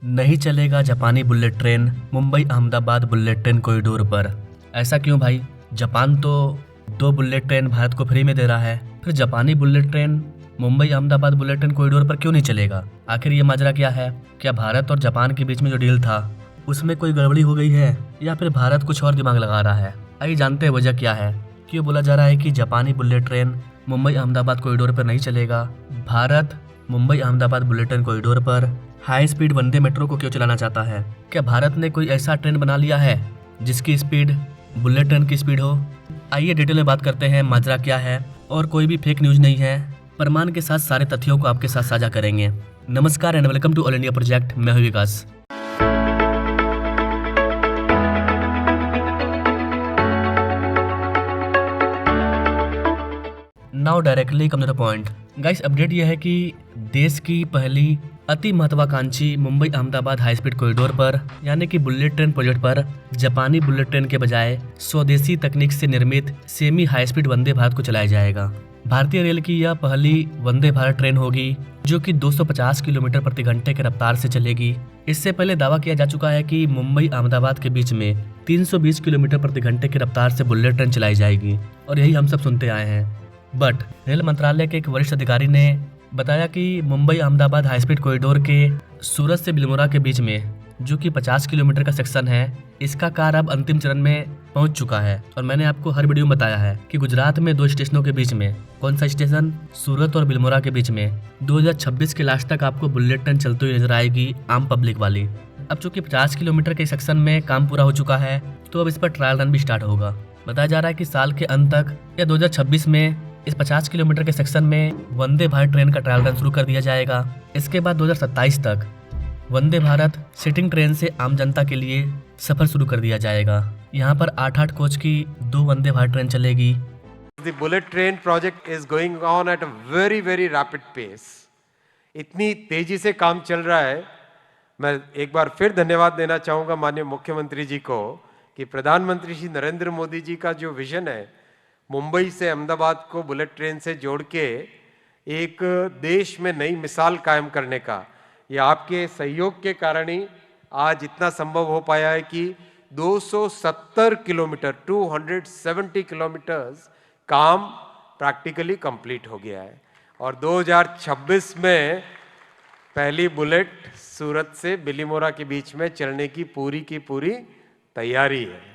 नहीं चलेगा जापानी bullet train Mumbai Ahmedabad bullet train corridor पर। ऐसा क्यों भाई? जापान तो 2 बुलेट ट्रेन भारत को फ्री में दे रहा है, फिर जापानी bullet train Mumbai Ahmedabad bullet train corridor पर क्यों नहीं चलेगा? आखिर ये माजरा क्या है? क्या भारत और जापान के बीच में जो डील था उसमें कोई गड़बड़ी हो गई है या फिर भारत कुछ और दिमाग लगा रहा है? आइए जानते हैं वजह क्या है, क्यों बोला जा रहा है कि जापानी bullet train Mumbai Ahmedabad corridor पर नहीं चलेगा। Bharat Mumbai Ahmedabad bullet train corridor पर हाई स्पीड वंदे मेट्रो को क्यों चलाना चाहता है? क्या भारत ने कोई ऐसा ट्रेन बना लिया है जिसकी स्पीड बुलेट ट्रेन की स्पीड हो? आइए डिटेल में बात करते हैं माजरा क्या है, और कोई भी फेक न्यूज नहीं है, प्रमाण के साथ सारे तथ्यों को आपके साथ साझा करेंगे। नमस्कार and welcome to all India project. मैं हूं Vikas. Now directly come to the point guys. Update यह है कि देश की पहली अति महत्वाकांक्षी Mumbai Ahmedabad high speed corridor पर यानी कि बुलेट ट्रेन प्रोजेक्ट पर जापानी बुलेट ट्रेन के बजाय स्वदेशी तकनीक से निर्मित semi high speed Vande Bharat को चलाया जाएगा। भारतीय रेल की यह पहली वंदे भारत ट्रेन होगी जो कि 250 किलोमीटर प्रति घंटे की रफ्तार से चलेगी। इससे पहले दावा किया जा चुका है कि मुंबई अहमदाबाद के बीच में 320 किलोमीटर प्रति घंटे की रफ्तार से बुलेट ट्रेन चलाई जाएगी, और यही हम सब सुनते आए हैं। बट रेल मंत्रालय के एक वरिष्ठ अधिकारी ने बताया कि Mumbai Ahmedabad high speed corridor के सूरत से बिलमोरा के बीच में जो कि 50 किलोमीटर का सेक्शन है, इसका कार्य अब अंतिम चरण में पहुंच चुका है। और मैंने आपको हर वीडियो में बताया है कि गुजरात में 2 स्टेशनों के बीच में, कौन सा स्टेशन? सूरत और बिलमोरा के बीच में 2026 के लास्ट तक आपको बुलेट ट्रेन चलती हुई नजर आएगी, आम पब्लिक वाली। अब चूंकि 50 किलोमीटर के सेक्शन में काम पूरा हो चुका है, तो अब इस पर ट्रायल रन भी स्टार्ट होगा। बताया जा रहा है कि साल के अंत तक या 2026 में इस 50 किलोमीटर के सेक्शन में वंदे भारत ट्रेन का ट्रायल रन शुरू कर दिया जाएगा। इसके बाद 2027 तक वंदे भारत सिटिंग ट्रेन से आम जनता के लिए सफर शुरू कर दिया जाएगा। यहाँ पर 8-8 कोच की 2 वंदे भारत ट्रेन चलेगी। The bullet train project is going on at a very very rapid pace. इतनी तेजी से काम चल रहा है। मैं एक बार फिर धन्यवाद देना चाहूँगा माननीय मुख्यमंत्री जी को कि प्रधानमंत्री श्री नरेंद्र मोदी जी का जो विजन है मुंबई से अहमदाबाद को बुलेट ट्रेन से जोड़ के एक देश में नई मिसाल कायम करने का, ये आपके सहयोग के कारण ही आज इतना संभव हो पाया है कि 270 किलोमीटर 270 किलोमीटर्स काम प्रैक्टिकली कंप्लीट हो गया है, और 2026 में पहली बुलेट सूरत से बिलीमोरा के बीच में चलने की पूरी तैयारी है।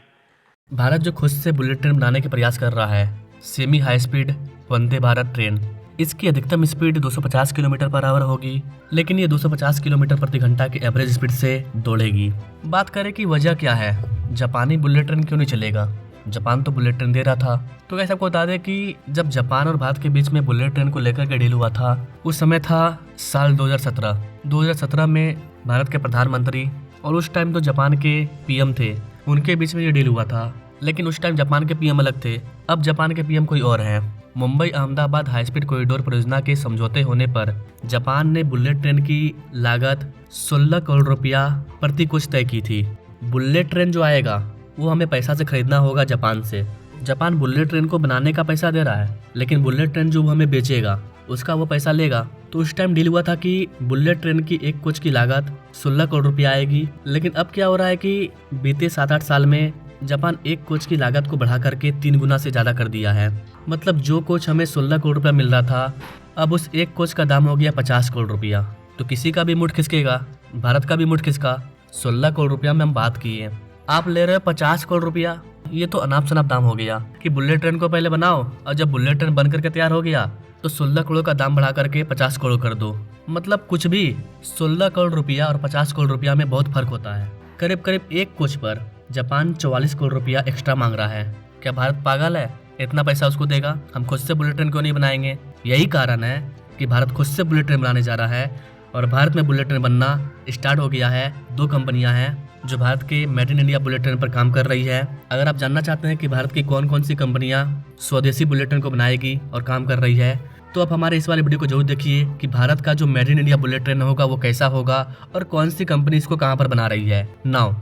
भारत जो खुद से बुलेट ट्रेन बनाने के प्रयास कर रहा है, semi high speed Vande Bharat train, इसकी अधिकतम स्पीड 250 किलोमीटर पर आवर होगी, लेकिन ये 250 किलोमीटर प्रति घंटा की एवरेज स्पीड से दौड़ेगी। बात करें कि वजह क्या है, जापानी बुलेट ट्रेन क्यों नहीं चलेगा? जापान तो बुलेट ट्रेन दे रहा था। तो कैसे आपको बता दें कि जब जापान और भारत के बीच में बुलेट ट्रेन को लेकर के डील हुआ था, उस समय था साल 2017 में भारत के प्रधानमंत्री और उस टाइम तो जापान के पीएम थे, उनके बीच में ये डील हुआ था। लेकिन उस टाइम जापान के पीएम अलग थे, अब जापान के पीएम कोई और हैं। Mumbai Ahmedabad high speed corridor परियोजना के समझौते होने पर जापान ने बुलेट ट्रेन की लागत 16 करोड़ रुपया प्रति कोच तय की थी। बुलेट ट्रेन जो आएगा वो हमें पैसा से खरीदना होगा जापान से। जापान बुलेट ट्रेन को बनाने का पैसा दे रहा है, लेकिन बुलेट ट्रेन जो वो हमें बेचेगा उसका वो पैसा लेगा। तो उस टाइम डील हुआ था कि बुलेट ट्रेन की एक कोच की लागत 16 करोड़ रुपया आएगी। लेकिन अब क्या हो रहा है कि बीते 7-8 साल में जापान एक कोच की लागत को बढ़ा करके 3 गुना से ज़्यादा कर दिया है। मतलब जो कोच हमें 16 करोड़ रुपया मिल रहा था, अब उस एक कोच का दाम हो गया 50 करोड़ रुपया। तो किसी का भी मुठ खिसकेगा, भारत का भी मुठ खिसका। 16 करोड़ रुपया में हम बात किए, आप ले रहे हो 50 करोड़ रुपया। ये तो अनाप शनाप दाम हो गया कि बुलेट ट्रेन को पहले बनाओ और जब बुलेट ट्रेन बन करके तैयार हो गया तो 16 करोड़ का दाम बढ़ा करके 50 करोड़ कर दो। मतलब कुछ भी 16 करोड़ रुपया और 50 करोड़ रुपया में बहुत फर्क होता है। करीब करीब एक कोच पर जापान 44 करोड़ रुपया एक्स्ट्रा मांग रहा है। क्या भारत पागल है? इतना पैसा उसको देगा? हम खुद से बुलेट ट्रेन क्यों नहीं बनाएंगे? यही कारण है कि भारत खुद से बुलेट ट्रेन बनाने जा रहा है, और भारत में बुलेट ट्रेन बनना स्टार्ट हो गया है। 2 कंपनियां हैं जो भारत के made in India bullet train पर काम कर रही है। अगर आप जानना चाहते हैं कि भारत की कौन कौन सी कंपनियां स्वदेशी बुलेट ट्रेन को बनाएगी और काम कर रही है, तो आप हमारे इस वाले वीडियो को जरूर देखिए कि भारत का जो made in India bullet train होगा वो कैसा होगा और कौन सी कंपनी इसको कहाँ पर बना रही है। नाउ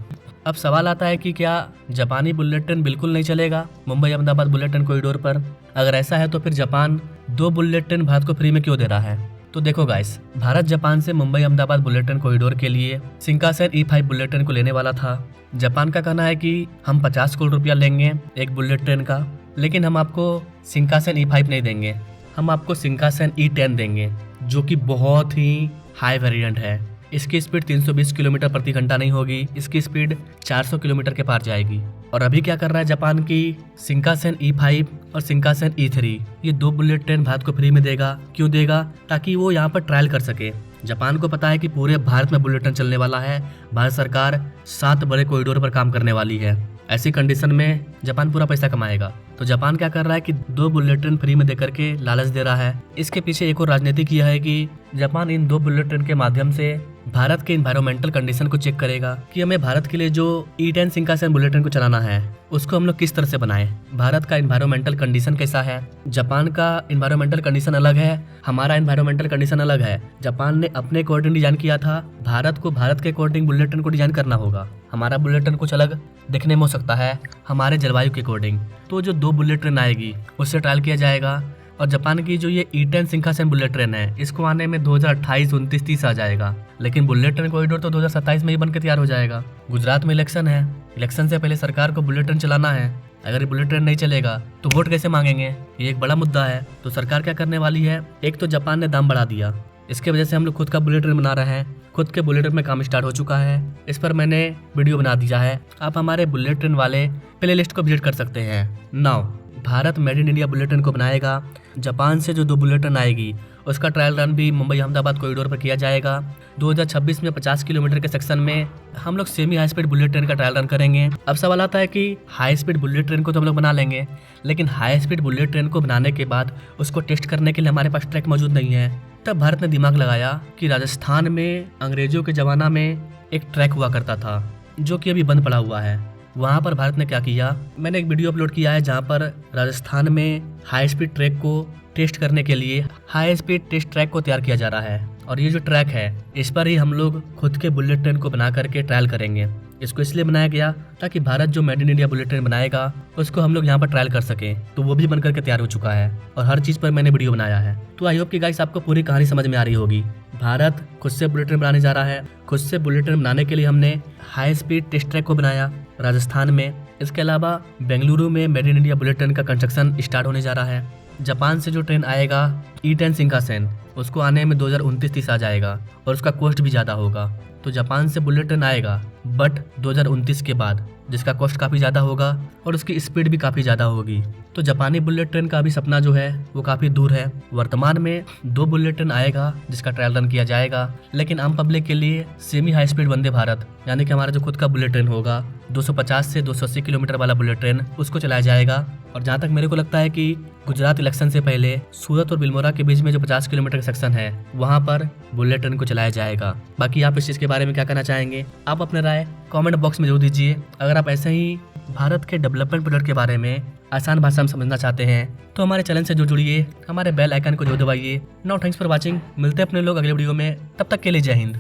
अब सवाल आता है कि क्या जापानी बुलेट ट्रेन बिल्कुल नहीं चलेगा Mumbai Ahmedabad bullet train corridor पर? अगर ऐसा है तो फिर जापान 2 बुलेट ट्रेन भारत को फ्री में क्यों दे रहा है? तो देखो गाइस, भारत जापान से Mumbai Ahmedabad bullet train corridor के लिए शिंकानसेन E5 बुलेट ट्रेन को लेने वाला था। जापान का कहना है कि हम 50 करोड़ रुपया लेंगे एक बुलेट ट्रेन का, लेकिन हम आपको शिंकानसेन E5 नहीं देंगे, हम आपको शिंकानसेन E10 देंगे, जो कि बहुत ही हाई वेरिएंट है। इसकी स्पीड 320 किलोमीटर प्रति घंटा नहीं होगी, इसकी स्पीड 400 किलोमीटर के पार जाएगी। और अभी क्या कर रहा है जापान की शिंकानसेन E5 और शिंकानसेन E3, ये 2 बुलेट ट्रेन भारत को फ्री में देगा। क्यों देगा? ताकि वो यहाँ पर ट्रायल कर सके। जापान को पता है कि पूरे भारत में बुलेट ट्रेन चलने वाला है, भारत सरकार 7 बड़े कॉरिडोर पर काम करने वाली है। ऐसी कंडीशन में जापान पूरा पैसा कमाएगा। तो जापान क्या कर रहा है कि 2 बुलेट ट्रेन फ्री में देकर के लालच दे रहा है। इसके पीछे एक और राजनीति किया है कि जापान इन 2 बुलेट ट्रेन के माध्यम से भारत के इन्वायरमेंटल कंडीशन को चेक करेगा कि हमें भारत के लिए जो E10 शिंकानसेन बुलेट ट्रेन को चलाना है उसको हम लोग किस तरह से बनाएं, भारत का इन्वायरमेंटल कंडीशन कैसा है। जापान का इन्वायरमेंटल कंडीशन अलग है, हमारा इन्वायरमेंटल कंडीशन अलग है। जापान ने अपने अकॉर्डिंग डिजाइन किया था, भारत को भारत के अकॉर्डिंग बुलेट ट्रेन को डिजाइन करना होगा। हमारा बुलेट ट्रेन कुछ अलग दिखने में हो सकता है हमारे जलवायु के अकॉर्डिंग। तो जो 2 बुलेट ट्रेन आएगी उससे ट्रायल किया जाएगा। और जापान की जो ये E10 शिंकानसेन बुलेट ट्रेन है, इसको आने में 2028, 29, 30 आ जाएगा। लेकिन बुलेट ट्रेन कॉरिडोर तो 2027 में ही बनकर तैयार हो जाएगा। गुजरात में इलेक्शन है, इलेक्शन से पहले सरकार को बुलेट ट्रेन चलाना है। अगर ये बुलेट ट्रेन नहीं चलेगा तो वोट कैसे मांगेंगे, ये एक बड़ा मुद्दा है। तो सरकार क्या करने वाली है, एक तो जापान ने दाम बढ़ा दिया, इसके वजह से हम लोग खुद का बुलेट ट्रेन बना रहे हैं। खुद के बुलेट ट्रेन में काम स्टार्ट हो चुका है, इस पर मैंने वीडियो बना दिया है, आप हमारे बुलेट ट्रेन वाले प्ले लिस्ट को विजिट कर सकते हैं। Now Bharat made in India bullet train को बनाएगा। जापान से जो 2 बुलेट ट्रेन आएगी उसका ट्रायल रन भी मुंबई अहमदाबाद कॉरिडोर पर किया जाएगा। 2026 में 50 किलोमीटर के सेक्शन में हम लोग semi high speed bullet train का ट्रायल रन करेंगे। अब सवाल आता है कि हाई स्पीड बुलेट ट्रेन को तो हम लोग बना लेंगे, लेकिन हाई स्पीड बुलेट ट्रेन को बनाने के बाद उसको टेस्ट करने के लिए हमारे पास ट्रैक मौजूद नहीं है। तब भारत ने दिमाग लगाया कि राजस्थान में अंग्रेजों के ज़माना में एक ट्रैक हुआ करता था जो कि अभी बंद पड़ा हुआ है। वहाँ पर भारत ने क्या किया, मैंने एक वीडियो अपलोड किया है जहाँ पर राजस्थान में हाई स्पीड ट्रैक को टेस्ट करने के लिए हाई स्पीड टेस्ट ट्रैक को तैयार किया जा रहा है। और ये जो ट्रैक है इस पर ही हम लोग खुद के बुलेट ट्रेन को बना करके ट्रायल करेंगे। इसको इसलिए बनाया गया ताकि भारत जो made in India bullet train बनाएगा उसको हम लोग यहाँ पर ट्रायल कर सकें। तो वो भी बनकर के तैयार हो चुका है और हर चीज़ पर मैंने वीडियो बनाया है। तो आई होप कि गाइस आपको पूरी कहानी समझ में आ रही होगी। भारत खुद से बुलेट ट्रेन बनाने जा रहा है। खुद से बुलेट ट्रेन बनाने के लिए हमने हाई स्पीड टेस्ट ट्रैक को बनाया राजस्थान में। इसके अलावा बेंगलुरु में made in India bullet train का कंस्ट्रक्शन स्टार्ट होने जा रहा है। जापान से जो ट्रेन आएगा E10 शिंकानसेन, उसको आने में 2029-30 आ जाएगा और उसका कॉस्ट भी ज़्यादा होगा। तो जापान से बुलेट ट्रेन आएगा बट 2029 के बाद, जिसका कॉस्ट काफ़ी ज़्यादा होगा और उसकी स्पीड भी काफ़ी ज़्यादा होगी। तो जापानी बुलेट ट्रेन का भी सपना जो है वो काफ़ी दूर है। वर्तमान में 2 बुलेट ट्रेन आएगा जिसका ट्रायल रन किया जाएगा, लेकिन आम पब्लिक के लिए semi high speed Vande Bharat यानी कि हमारा जो खुद का बुलेट ट्रेन होगा 250 से 280 किलोमीटर वाला बुलेट ट्रेन, उसको चलाया जाएगा। और जहाँ तक मेरे को लगता है कि गुजरात इलेक्शन से पहले सूरत और बिलमोरा के बीच में जो 50 किलोमीटर का सेक्शन है वहाँ पर बुलेट ट्रेन को चलाया जाएगा। बाकी आप इस चीज़ के बारे में क्या कहना चाहेंगे, आप अपने राय कमेंट बॉक्स में जरूर दीजिए। अगर आप ऐसे ही भारत के डेवलपमेंट प्रोजेक्ट के बारे में आसान भाषा में समझना चाहते हैं तो हमारे चैनल से जुड़िए, हमारे बेल आइकन को जरूर दबाइए। नाउ थैंक्स फॉर वॉचिंग, मिलते हैं अपने लोग अगले वीडियो में, तब तक के लिए जय हिंद।